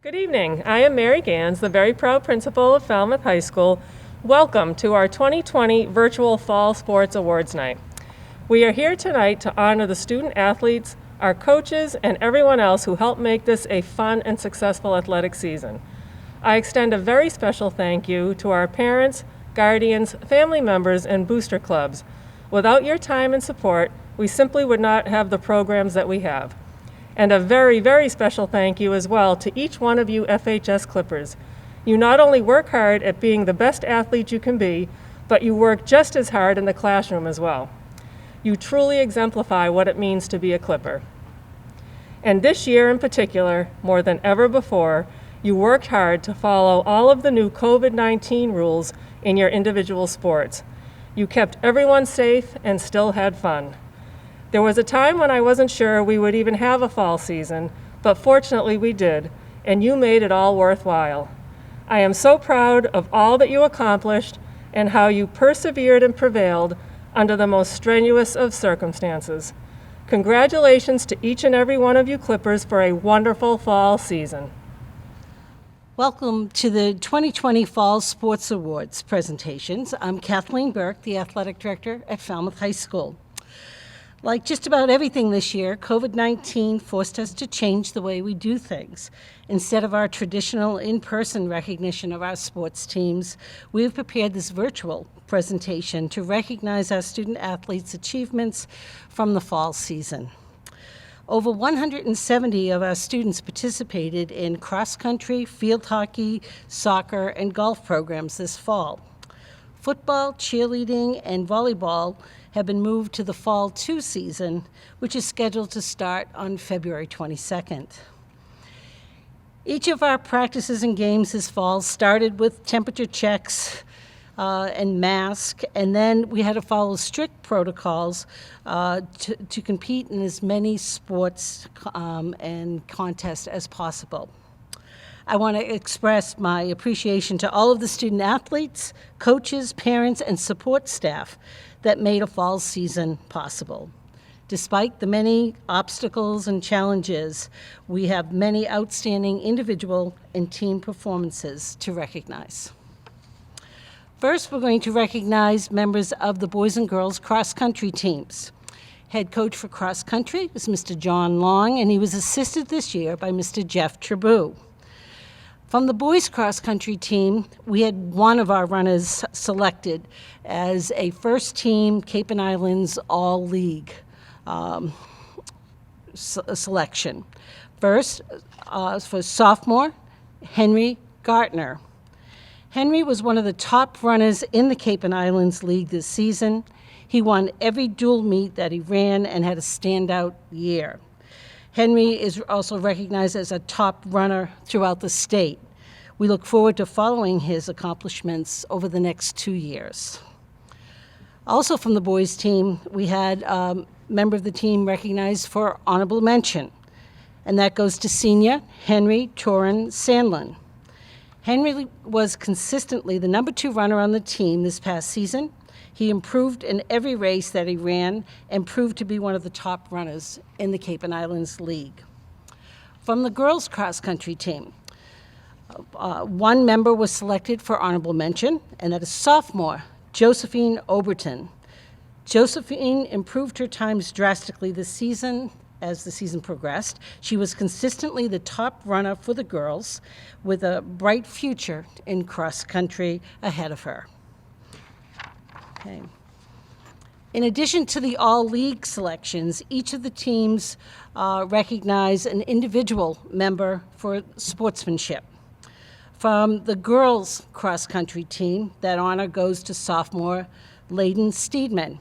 Good evening. I am Mary Gans, the very proud principal of Falmouth High School. Welcome to our 2020 Virtual Fall Sports Awards Night. We are here tonight to honor the student athletes, our coaches, and everyone else who helped make this a fun and successful athletic season. I extend a very special thank you to our parents, guardians, family members, and booster clubs. Without your time and support, we simply would not have the programs that we have. And a very, very special thank you as well to each one of you FHS Clippers. You not only work hard at being the best athlete you can be, but you work just as hard in the classroom as well. You truly exemplify what it means to be a Clipper. And this year in particular, more than ever before, you worked hard to follow all of the new COVID-19 rules in your individual sports. You kept everyone safe and still had fun. There was a time when I wasn't sure we would even have a fall season, but fortunately we did, and you made it all worthwhile. I am so proud of all that you accomplished and how you persevered and prevailed under the most strenuous of circumstances. Congratulations to each and every one of you Clippers for a wonderful fall season. Welcome to the 2020 Fall Sports Awards presentations. I'm Kathleen Burke, the Athletic Director at Falmouth High School. Like just about everything this year, COVID-19 forced us to change the way we do things. Instead of our traditional in-person recognition of our sports teams, we have prepared this virtual presentation to recognize our student athletes' achievements from the fall season. Over 170 of our students participated in cross-country, field hockey, soccer, and golf programs this fall. Football, cheerleading, and volleyball have been moved to the Fall 2 season, which is scheduled to start on February 22nd. Each of our practices and games this fall started with temperature checks and mask, and then we had to follow strict protocols to compete in as many sports and contests as possible. I want to express my appreciation to all of the student athletes, coaches, parents, and support staff that made a fall season possible. Despite the many obstacles and challenges, we have many outstanding individual and team performances to recognize. First, we're going to recognize members of the boys and girls cross-country teams. Head coach for cross-country was Mr. John Long, and he was assisted this year by Mr. Jeff Trabou. From the boys cross-country team, we had one of our runners selected as a first-team Cape and Islands All-League selection. First, for sophomore, Henry Gartner. Henry was one of the top runners in the Cape and Islands League this season. He won every dual meet that he ran and had a standout year. Henry is also recognized as a top runner throughout the state. We look forward to following his accomplishments over the next 2 years. Also from the boys team, we had a member of the team recognized for honorable mention, and that goes to senior Henry Toran Sandlin. Henry was consistently the number 2 runner on the team this past season. He improved in every race that he ran and proved to be one of the top runners in the Cape and Islands League. From the girls cross-country team, one member was selected for honorable mention, and that is sophomore Jospehine Oberton. Jospehine improved her times drastically this season as the season progressed. She was consistently the top runner for the girls with a bright future in cross-country ahead of her. Okay. In addition to the all-league selections, each of the teams recognize an individual member for sportsmanship. From the girls cross-country team, that honor goes to sophomore Leyden Steedman.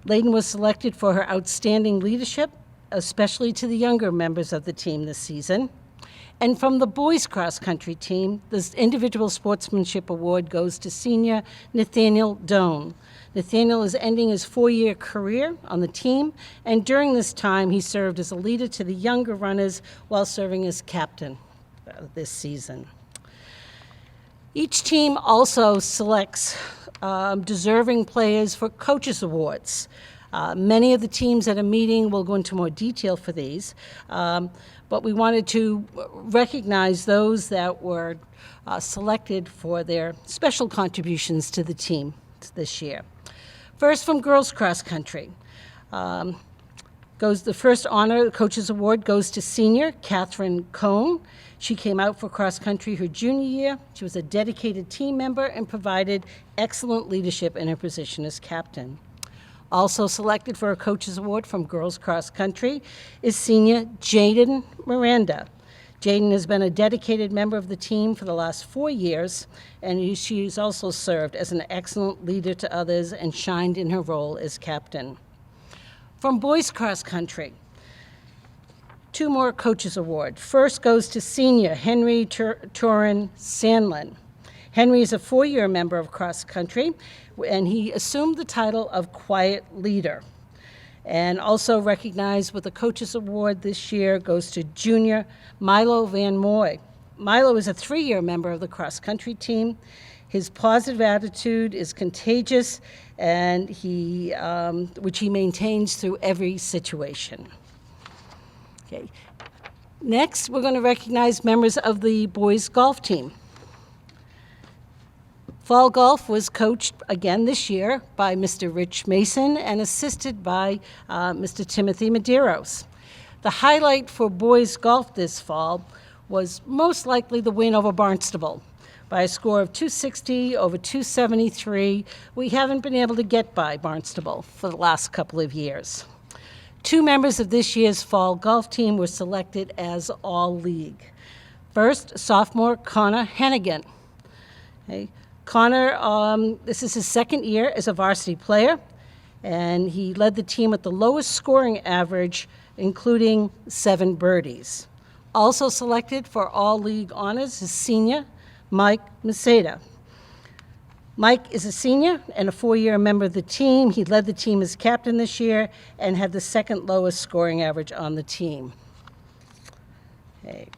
Leyden was selected for her outstanding leadership, especially to the younger members of the team this season. And from the boys cross-country team, this individual sportsmanship award goes to senior Nathaniel Doane. Nathaniel is ending his 4-year career on the team, and during this time, he served as a leader to the younger runners while serving as captain this season. Each team also selects deserving players for coaches awards. Many of the teams at a meeting will go into more detail for these, but we wanted to recognize those that were selected for their special contributions to the team this year. First, from girls cross country. The first honor, the Coaches Award, goes to senior Katherine Cohn. She came out for cross country her junior year. She was a dedicated team member and provided excellent leadership in her position as captain. Also selected for a Coaches Award from girls cross country is senior Jaden Miranda. Jaden has been a dedicated member of the team for the last 4 years, and she's also served as an excellent leader to others and shined in her role as captain. From boys cross country, 2 more Coaches Award. First goes to senior Henry Toran Sandlin. Henry is a 4-year member of cross country, and he assumed the title of quiet leader. And also recognized with the Coaches Award this year goes to junior Milo Van Moy. Milo is a 3-year member of the cross country team. His positive attitude is contagious, and which he maintains through every situation. Okay. Next, we're going to recognize members of the boys golf team. Fall golf was coached again this year by Mr. Rich Mason and assisted by Mr. Timothy Medeiros. The highlight for boys golf this fall was most likely the win over Barnstable by a score of 260 over 273. We haven't been able to get by Barnstable for the last couple of years. 2 members of this year's fall golf team were selected as all-league. First, sophomore Connor Hennigan. Okay. Connor, this is his 2nd year as a varsity player, and he led the team with the lowest scoring average, including 7 birdies. Also selected for all-league honors is senior Mike Maseda. Mike is a senior and a 4-year member of the team. He led the team as captain this year and had the 2nd lowest scoring average on the team. Okay.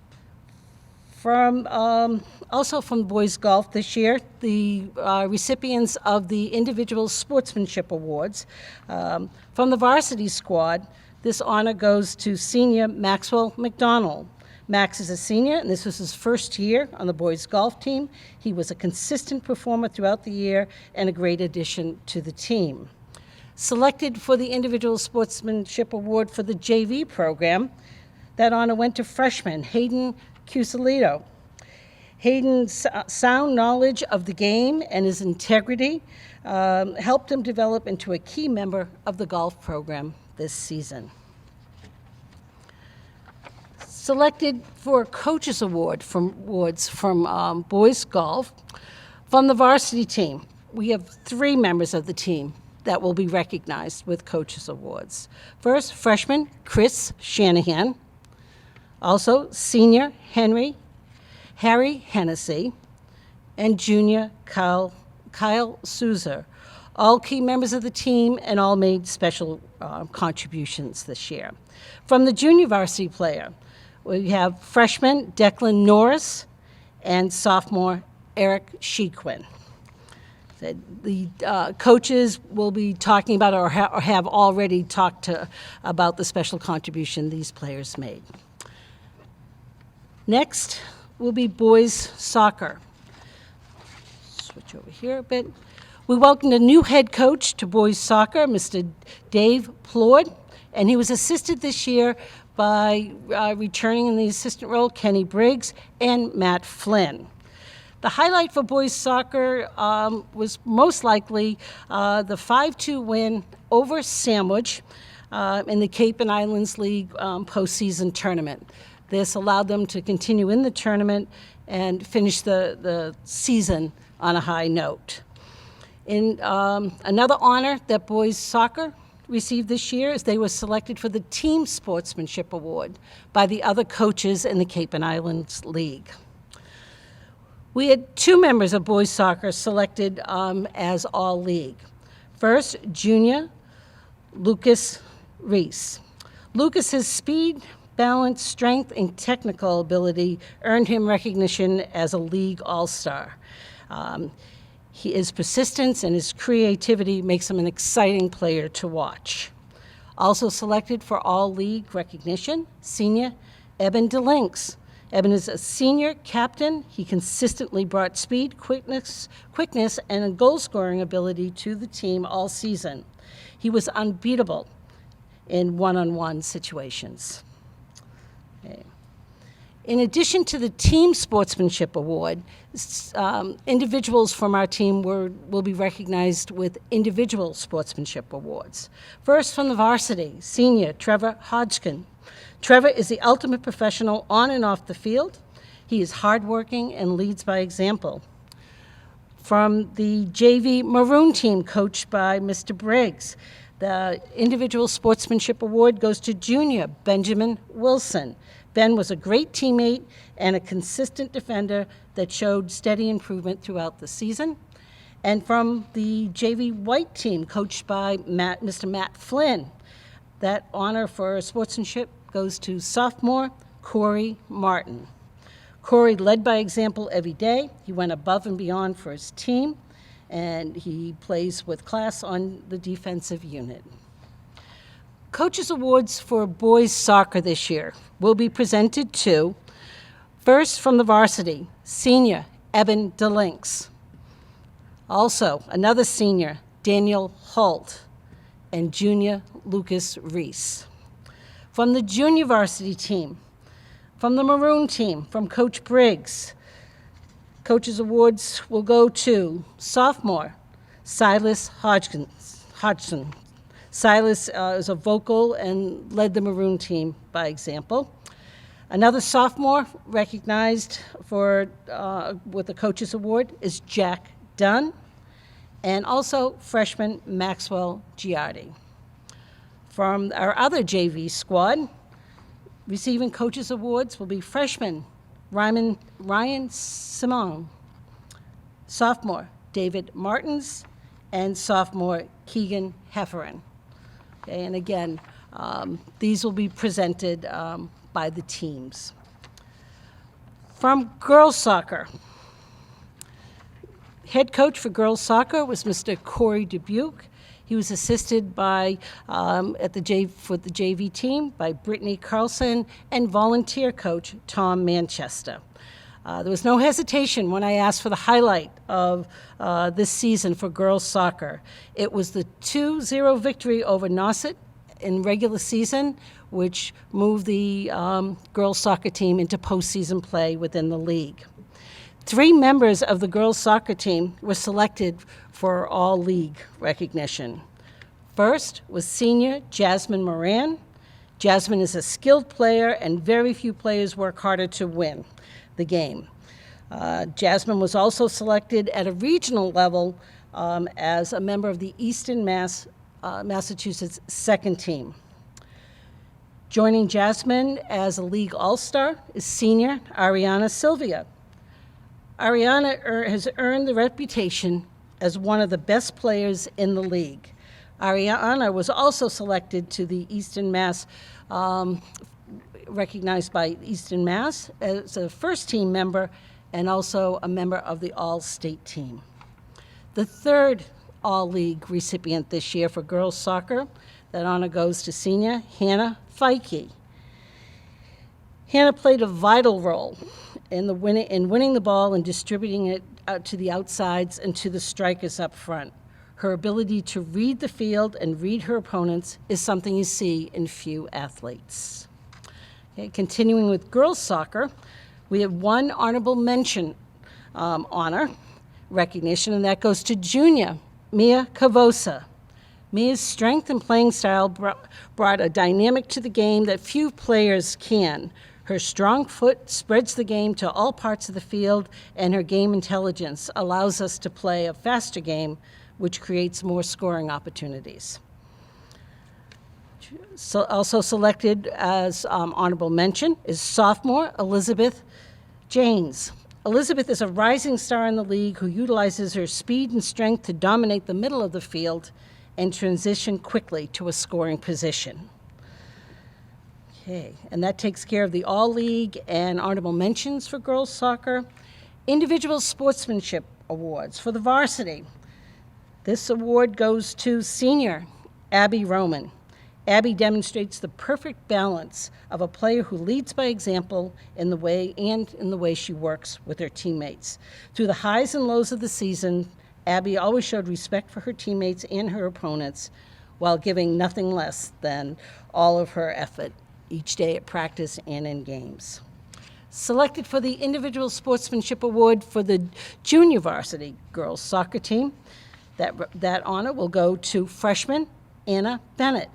Also from boys golf this year, the recipients of the individual sportsmanship awards. From the varsity squad, this honor goes to senior Maxwell McDonald. Max is a senior, and this was his 1st year on the boys golf team. He was a consistent performer throughout the year and a great addition to the team. Selected for the individual sportsmanship award for the JV program, that honor went to freshman Hayden Cusolito. Hayden's sound knowledge of the game and his integrity helped him develop into a key member of the golf program this season. Selected for a Coaches Award from boys golf. From the varsity team, we have 3 members of the team that will be recognized with Coaches Awards. First, freshman Katherine Shanahan. Also, senior Harry Hennessy, and junior Kyle Souza, all key members of the team and all made special contributions this year. From the junior varsity player, we have freshman Declan Norris and sophomore Eric Shequin. The coaches will be talking about or have already talked about the special contribution these players made. Next will be boys soccer. Switch over here a bit. We welcomed a new head coach to boys soccer, Mr. Dave Plourde, and he was assisted this year by returning in the assistant role Kenny Briggs and Matt Flynn. The highlight for boys soccer was most likely the 5-2 win over Sandwich in the Cape and Islands League postseason tournament. This allowed them to continue in the tournament and finish the season on a high note. In another honor that boys soccer received this year is they were selected for the Team Sportsmanship Award by the other coaches in the Cape and Islands League. We had 2 members of boys soccer selected as all-league. First, junior Lucas Reis. Lucas's speed, balance, strength, and technical ability earned him recognition as a league all-star. His persistence and his creativity makes him an exciting player to watch. Also selected for all-league recognition, senior Eben Delinks. Eben is a senior captain. He consistently brought speed, quickness, and goal-scoring ability to the team all season. He was unbeatable in one-on-one situations. Okay. In addition to the Team Sportsmanship Award, individuals from our team will be recognized with individual sportsmanship awards. First, from the varsity, senior Trevor Hodgson. Trevor is the ultimate professional on and off the field. He is hardworking and leads by example. From the JV Maroon team, coached by Mr. Briggs, the individual sportsmanship award goes to junior Benjamin Wilson. Ben was a great teammate and a consistent defender that showed steady improvement throughout the season. And from the JV White team, coached by Mr. Matt Flynn, that honor for sportsmanship goes to sophomore Corey Martin. Corey led by example every day. He went above and beyond for his team, and he plays with class on the defensive unit. Coaches Awards for boys soccer this year will be presented to, first from the varsity, senior Eben Delinks. Also, another senior, Daniel Holt, and junior Lucas Reis. From the junior varsity team, from the Maroon team, from Coach Briggs, Coaches Awards will go to sophomore Silas Hodgson. Silas is a vocal and led the Maroon team by example. Another sophomore recognized for with the Coaches Award is Jack Dunn, and also freshman Maxwell Giardi. From our other JV squad, receiving Coaches Awards will be freshman Ryan Simone, sophomore David Martins, and sophomore Keegan Hefferon. Okay, and again, these will be presented by the teams. From girls soccer, head coach for girls soccer was Mr. Corey Dubuque. He was assisted by, for the JV team, by Brittany Carlson and volunteer coach Tom Manchester. There was no hesitation when I asked for the highlight of this season for girls soccer. It was the 2-0 victory over Nauset in regular season, which moved the girls soccer team into postseason play within the league. 3 members of the girls soccer team were selected for all league recognition. First was senior Jasmine Moran. Jasmine is a skilled player, and very few players work harder to win the game. Jasmine was also selected at a regional level as a member of the Eastern Massachusetts second team. Joining Jasmine as a league all-star is senior Ariana Silvia. Ariana has earned the reputation as one of the best players in the league. Ariana was also selected to the Eastern Mass, recognized by Eastern Mass as a first team member and also a member of the all-state team. The third all-league recipient this year for girls soccer, that honor goes to senior Hannah Feike. Hannah played a vital role in winning the ball and distributing it out to the outsides and to the strikers up front. Her ability to read the field and read her opponents is something you see in few athletes. Okay, continuing with girls soccer, we have one honorable mention honor recognition, and that goes to junior Mia Cavossa. Mia's strength and playing style brought a dynamic to the game that few players can. Her strong foot spreads the game to all parts of the field, and her game intelligence allows us to play a faster game, which creates more scoring opportunities. So also selected as honorable mention is sophomore Elizabeth Janes. Elizabeth is a rising star in the league who utilizes her speed and strength to dominate the middle of the field and transition quickly to a scoring position. Okay, and that takes care of the all-league and honorable mentions for girls soccer. Individual sportsmanship awards. For the varsity, this award goes to senior Abby Roman. Abby demonstrates the perfect balance of a player who leads by example in the way she works with her teammates. Through the highs and lows of the season, Abby always showed respect for her teammates and her opponents while giving nothing less than all of her effort each day at practice and in games. Selected for the Individual Sportsmanship Award for the junior varsity girls soccer team, that honor will go to freshman Anna Bennett.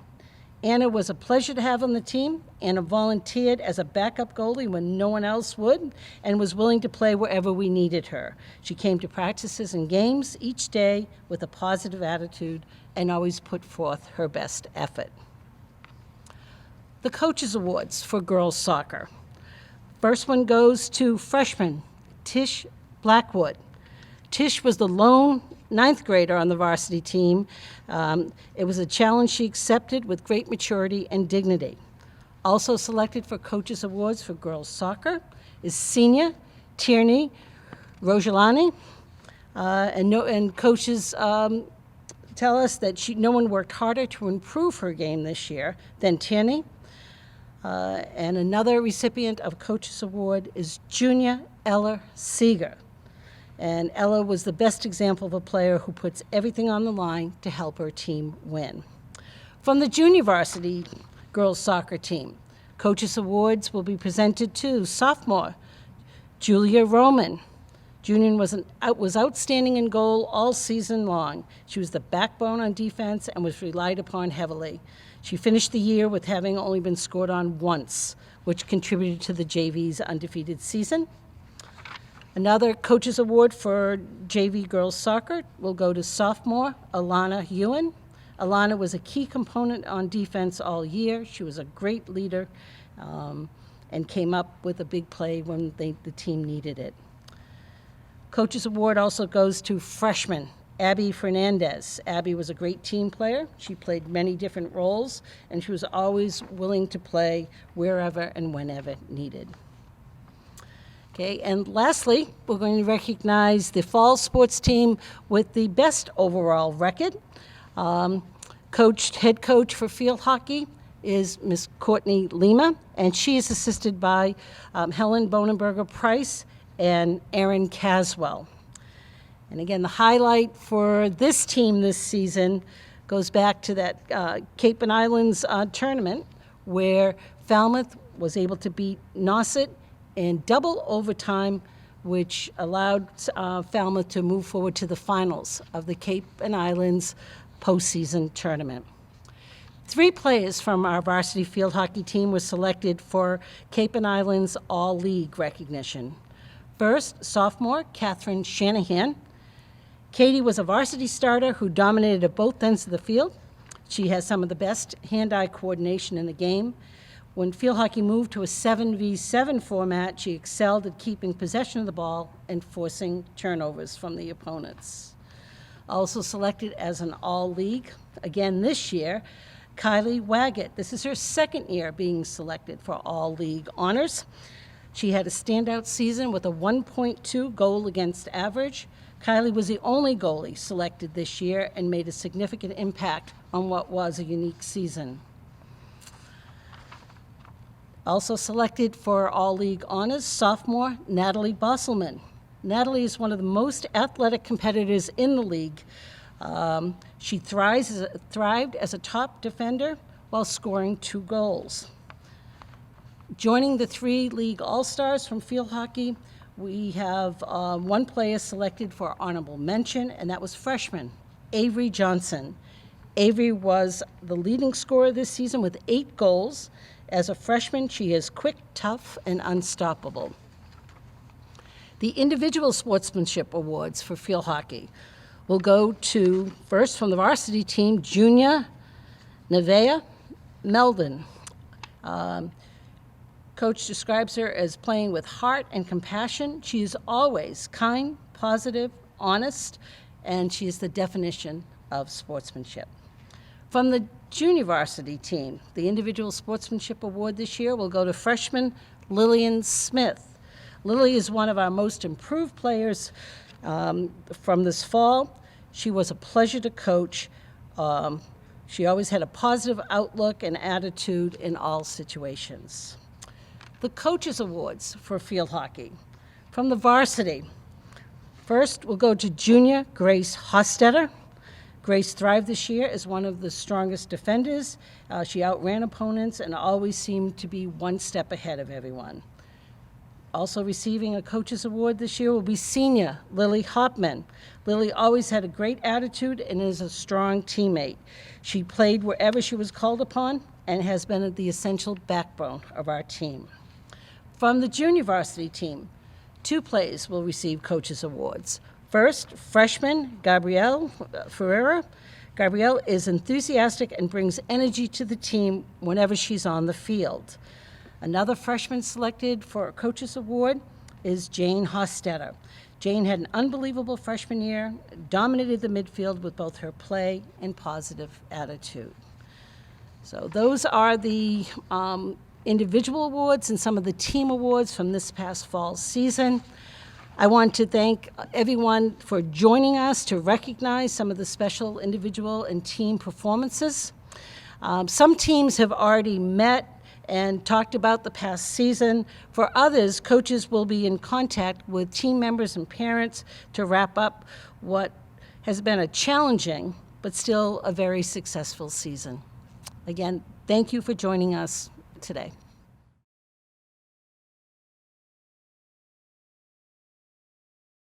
Anna was a pleasure to have on the team. Anna volunteered as a backup goalie when no one else would and was willing to play wherever we needed her. She came to practices and games each day with a positive attitude and always put forth her best effort. The Coaches Awards for girls soccer. First one goes to freshman Tish Blackwood. Tish was the lone ninth grader on the varsity team. It was a challenge she accepted with great maturity and dignity. Also selected for Coaches Awards for girls soccer is senior Tierney Rogelani. And coaches tell us that no one worked harder to improve her game this year than Tierney. And another recipient of Coaches Award is junior Ella Seeger. And Ella was the best example of a player who puts everything on the line to help her team win. From the junior varsity girls soccer team, Coaches Awards will be presented to sophomore Julia Roman. Julian was outstanding in goal all season long. She was the backbone on defense and was relied upon heavily. She finished the year with having only been scored on once, which contributed to the JV's undefeated season. Another Coaches Award for JV girls soccer will go to sophomore Alana Ewan. Alana was a key component on defense all year. She was a great leader and came up with a big play when the team needed it. Coaches Award also goes to freshman Abby Fernandez. Abby was a great team player. She played many different roles, and she was always willing to play wherever and whenever needed. Okay, and lastly, we're going to recognize the fall sports team with the best overall record. Head coach for field hockey is Miss Courtney Lima, and she is assisted by Helen Bonenberger Price and Erin Caswell. And again, the highlight for this team this season goes back to that Cape and Islands tournament where Falmouth was able to beat Nauset in double overtime, which allowed Falmouth to move forward to the finals of the Cape and Islands postseason tournament. 3 players from our varsity field hockey team were selected for Cape and Islands All-League recognition. First, sophomore Katherine Shanahan. Katie was a varsity starter who dominated at both ends of the field. She has some of the best hand-eye coordination in the game. When field hockey moved to a 7v7 format, she excelled at keeping possession of the ball and forcing turnovers from the opponents. Also selected as an all-league, again this year, Kyleigh Waggett. This is her second year being selected for all-league honors. She had a standout season with a 1.2 goal against average. Kyleigh was the only goalie selected this year and made a significant impact on what was a unique season. Also selected for All-League honors, sophomore Natalie Bosselman. Natalie is one of the most athletic competitors in the league. She thrived as a top defender while scoring 2 goals. Joining the 3 league all-stars from field hockey, we have 1 player selected for honorable mention, and that was freshman Avery Johnsen. Avery was the leading scorer this season with 8 goals. As a freshman, she is quick, tough, and unstoppable. The Individual Sportsmanship Awards for field hockey will go to, first from the varsity team, junior Neveaha Melton. Coach describes her as playing with heart and compassion. She is always kind, positive, honest, and she is the definition of sportsmanship. From the junior varsity team, the Individual Sportsmanship Award this year will go to freshman Lilliane Smith. Lily is one of our most improved players From this fall, she was a pleasure to coach. She always had a positive outlook and attitude in all situations. The Coaches Awards for field hockey. From the varsity, first we'll go to junior Grace Hostetter. Grace thrived this year as one of the strongest defenders. She outran opponents and always seemed to be one step ahead of everyone. Also receiving a Coaches Award this year will be senior Lily Hopman. Lily always had a great attitude and is a strong teammate. She played wherever she was called upon and has been the essential backbone of our team. From the junior varsity team, 2 players will receive Coaches Awards. First, freshman Gabrielle Ferreira. Gabrielle is enthusiastic and brings energy to the team whenever she's on the field. Another freshman selected for a Coaches Award is Jane Hostetter. Jane had an unbelievable freshman year, dominated the midfield with both her play and positive attitude. So those are the individual awards and some of the team awards from this past fall season. I want to thank everyone for joining us to recognize some of the special individual and team performances. Some teams have already met and talked about the past season. For others, coaches will be in contact with team members and parents to wrap up what has been a challenging but still a very successful season. Again, thank you for joining us today.